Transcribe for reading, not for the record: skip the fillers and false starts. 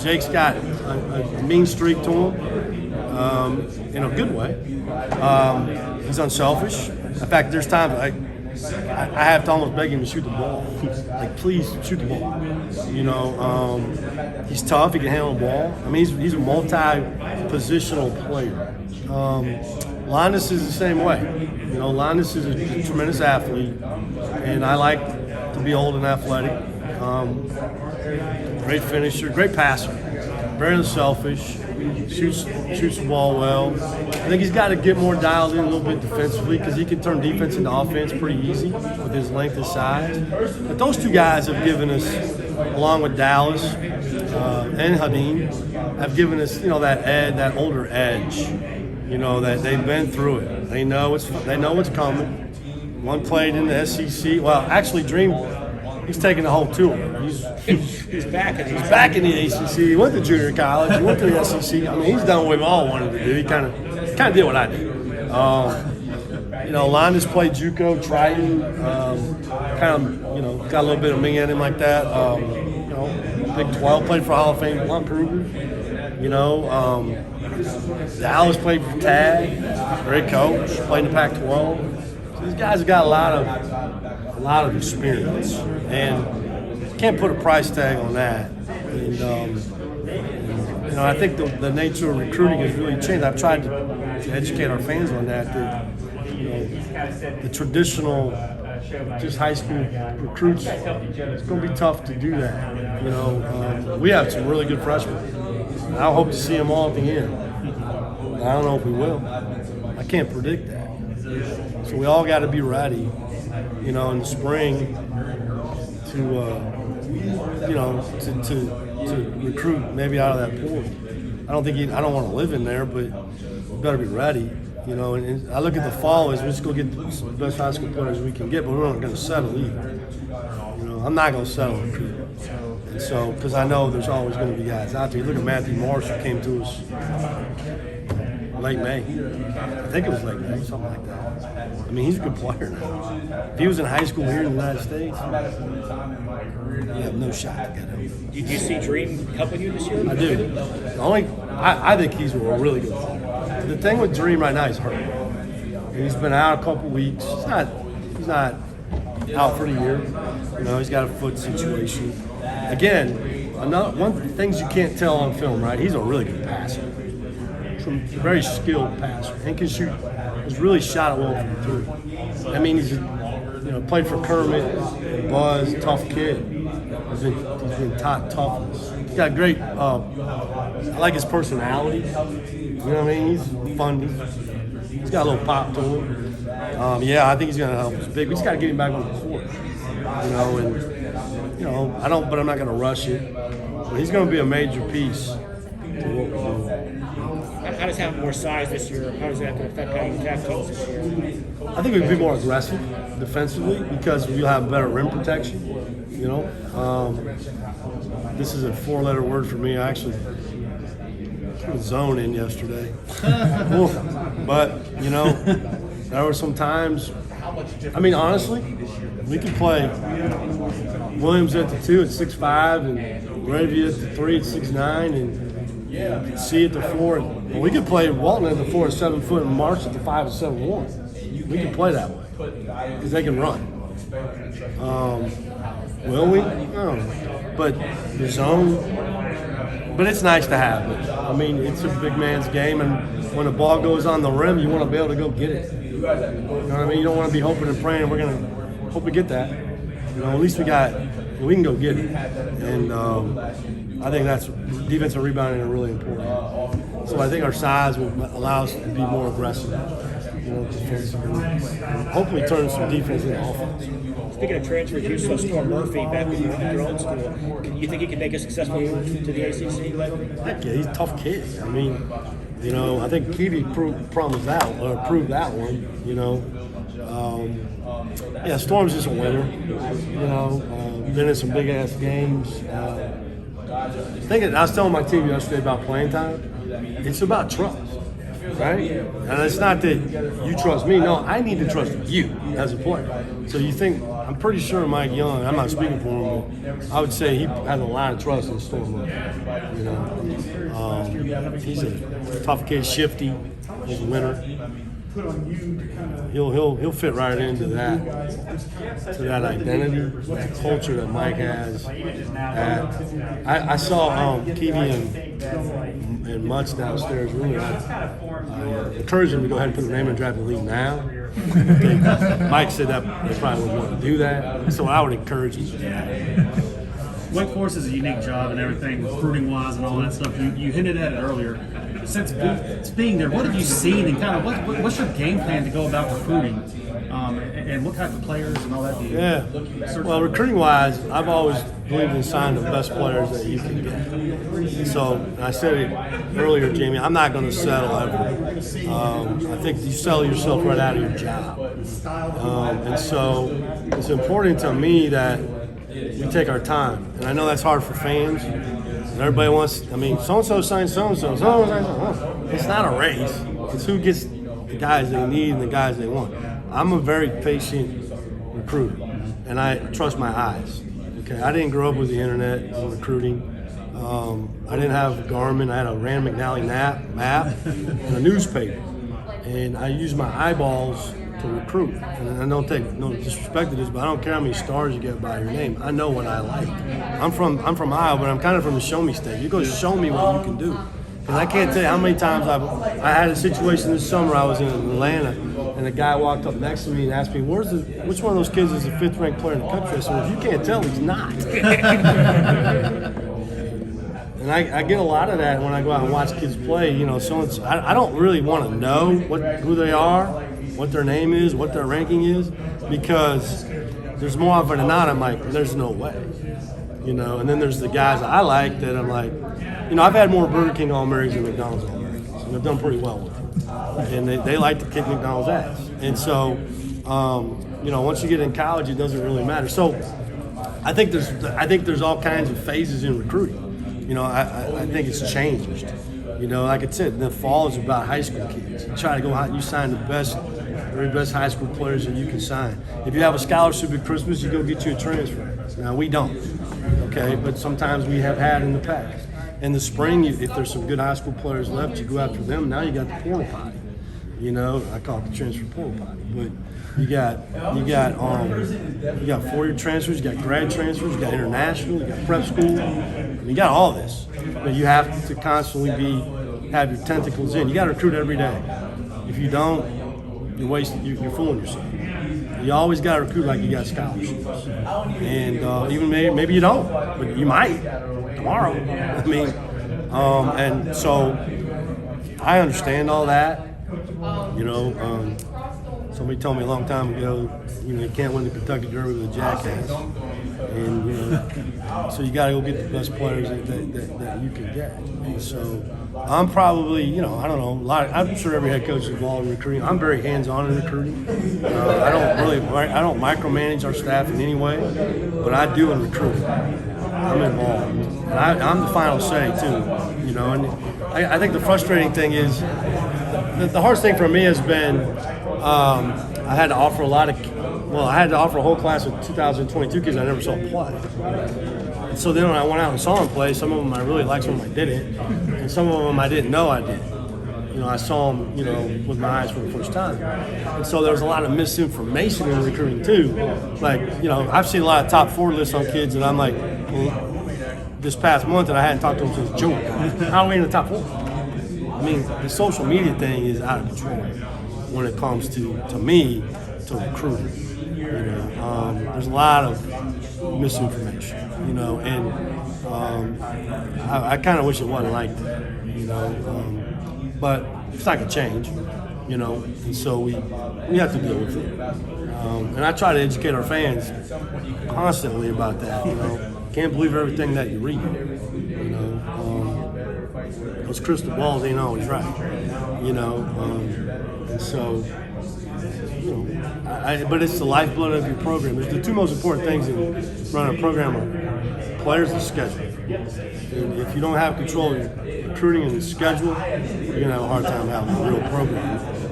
Jake's got a mean streak to him, in a good way. He's unselfish. In fact, there's times I have to almost beg him to shoot the ball. Like, please shoot the ball. You know, he's tough. He can handle the ball. I mean, he's a multi-positional player. Linus is the same way. You know, Linus is a tremendous athlete, and I like to be old and athletic. Great finisher, great passer, very unselfish, shoots the ball well. I think he's got to get more dialed in a little bit defensively because he can turn defense into offense pretty easy with his length and size. But those two guys have given us, along with Dallas and Hadeen, have given us, you know, that older edge. You know, that they've been through it. They know what's coming. One played in the SEC. Well, actually, Dream, he's taking the whole tour. He's back in the ACC. He went to junior college. He went to the SEC. I mean, he's done what we all wanted to do. He kind of did what I did. You know, Linus played JUCO, Triton. Got a little bit of me in him like that. You know, Big 12, played for Hall of Fame Blunt Kruger. You know, Dallas played for Tag, great coach, played in the Pac-12. So these guys have got a lot of experience, and can't put a price tag on that. And you know, I think the nature of recruiting has really changed. I've tried to educate our fans on that. You know, the traditional, just high school recruits, it's going to be tough to do that. You know, we have some really good freshmen. I hope to see them all at the end. I don't know if we will. I can't predict that. So we all got to be ready, you know, in the spring to, you know, to recruit maybe out of that pool. I don't want to live in there, but we better be ready, you know. And I look at the fall as we're just going to get the best high school players we can get, but we're not going to settle either. You know, I'm not going to settle recruit. And so, because I know there's always going to be guys out there. You look at Matthew Morris, who came to us late May. I think it was late May, something like that. I mean, he's a good player now. If he was in high school here in the United States, you have no shot to get him. Did you see Dream helping you this year? I do. I think he's a really good player. The thing with Dream right now, he's hurt. And he's been out a couple weeks. He's not out for the year. You know, he's got a foot situation. Again, one of the things you can't tell on film, right? He's a really good passer. Very skilled passer. And can shoot. He's really shot it well from three. I mean, he's played for Kermit, Buzz, tough kid. He's been taught toughness. He's got great. I like his personality. You know what I mean? He's fun. He's got a little pop to him. I think he's going to help us big. We just got to get him back on the court. You know, and but I'm not going to rush it. But he's going to be a major piece to what we're doing. How does having more size this year, how does that affect how you attack teams this year? I think we'd be more aggressive defensively because we'll have better rim protection. You know, this is a four-letter word for me. I actually put a zone in yesterday. But, you know, there were some times, I mean, honestly, we could play Williams at the 2 at 6'5", and Gravy at the 3 at 6'9", and C at the 4. Well, we could play Walton at the 4 at 7 foot and Marsh at the 5 at 7'1". We can play that way because they can run. Will we? I don't know. But the zone, but it's nice to have it. I mean, it's a big man's game, and when the ball goes on the rim, you want to be able to go get it. You know what I mean? You don't want to be hoping and praying we're going to hope we get that. You know, at least we can go get it. And I think that's defense and rebounding are really important. So I think our size will allow us to be more aggressive, you know, defensively. And hopefully turn some defense into offense. Speaking of transfers, you saw Storm Murphy back when you were in your own school. You think he can make a successful move to the ACC? Heck yeah, he's a tough kid. I mean, you know, I think Kiwi proved that one, you know. Storm's just a winner, you know. Been in some big-ass games. I was telling my team yesterday about playing time. It's about trust. right? And it's not that you trust me. No, I need to trust you as a player. So you think, I'm pretty sure Mike Young, I'm not speaking for him, but I would say he has a lot of trust in Storm. You know, he's a tough kid, shifty, he's a winner. He'll fit right into that identity, that culture that Mike has. I saw Kiwi and Mutz downstairs. Really, I encouraged him to go ahead and put the name in draft the league now. Mike said that they probably wouldn't want to do that, so I would encourage him to do that. Wake Forest is a unique job and everything, recruiting wise and all that stuff. You hinted at it earlier. Since being there, what have you seen and kind of what's your game plan to go about recruiting? And what type of players and all that do you Well, recruiting wise, I've always believed in signing the best players that you can get. So I said it earlier, Jamie, I'm not going to settle ever. I think you sell yourself right out of your job. And so it's important to me that we take our time. And I know that's hard for fans. Everybody wants, so-and-so signed so-and-so, so-and-so signed so-and-so. It's not a race. It's who gets the guys they need and the guys they want. I'm a very patient recruiter, and I trust my eyes. Okay, I didn't grow up with the internet and recruiting. I didn't have Garmin. I had a Rand McNally map and a newspaper. And I used my eyeballs to recruit. And I don't take no disrespect to this, but I don't care how many stars you get by your name. I know what I like. I'm from Iowa, but I'm kind of from the show me state. You go show me what you can do. Because I can't tell you how many times I had a situation this summer. I was in Atlanta, and a guy walked up next to me and asked me, which one of those kids is the 5th ranked player in the country? I said, well, if you can't tell, he's not. And I get a lot of that when I go out and watch kids play. I don't really want to know who they are, what their name is, what their ranking is, because there's more often than not, I'm like, there's no way. And then there's the guys I like that I'm like, I've had more Burger King All-Americans than McDonald's All-Americans, and I've done pretty well with them. And they like to kick McDonald's ass. And so, once you get in college, it doesn't really matter. So I think there's all kinds of phases in recruiting. I think it's changed. Like I said, the fall is about high school kids. You try to go out and you sign the very best high school players that you can sign. If you have a scholarship at Christmas, you go get you a transfer. Now, we don't, okay? But sometimes we have had in the past. In the spring, if there's some good high school players left, you go after them. Now you got the porta potty. I call it the transfer porta potty. But you got 4-year transfers, you got grad transfers, you got international, you got prep school. You got all this. But you have to constantly have your tentacles in. You got to recruit every day. If you don't, you're fooling yourself. You always got to recruit like you got scholarships. And even maybe you don't, but you might tomorrow. And so I understand all that. Somebody told me a long time ago, you can't win the Kentucky Derby with a jackass. And, so you got to go get the best players that you can get. And so I'm probably, I don't know, I'm sure every head coach is involved in recruiting. I'm very hands-on in recruiting. I don't micromanage our staff in any way, but I do in recruiting. I'm involved. And I'm the final say, too, and I think the frustrating thing is, the hardest thing for me has been I had to offer a whole class of 2022 kids I never saw play. And so then when I went out and saw them play, some of them I really liked, some of them I didn't. And some of them I didn't know I did. I saw them, with my eyes for the first time. And so there was a lot of misinformation in recruiting too. Like, I've seen a lot of top 4 lists on kids and I'm like, this past month that I hadn't talked to them since June. How are we in the top 4? The social media thing is out of control when it comes to me, to recruiting. There's a lot of misinformation, and I kind of wish it wasn't like that, but it's not gonna change, and so we have to deal with it. And I try to educate our fans constantly about that. Can't believe everything that you read. Those crystal balls ain't always right. And so, but it's the lifeblood of your program. There's the 2 most important things in running a program are players and schedule. And if you don't have control of your recruiting and the schedule, you're going to have a hard time having a real program.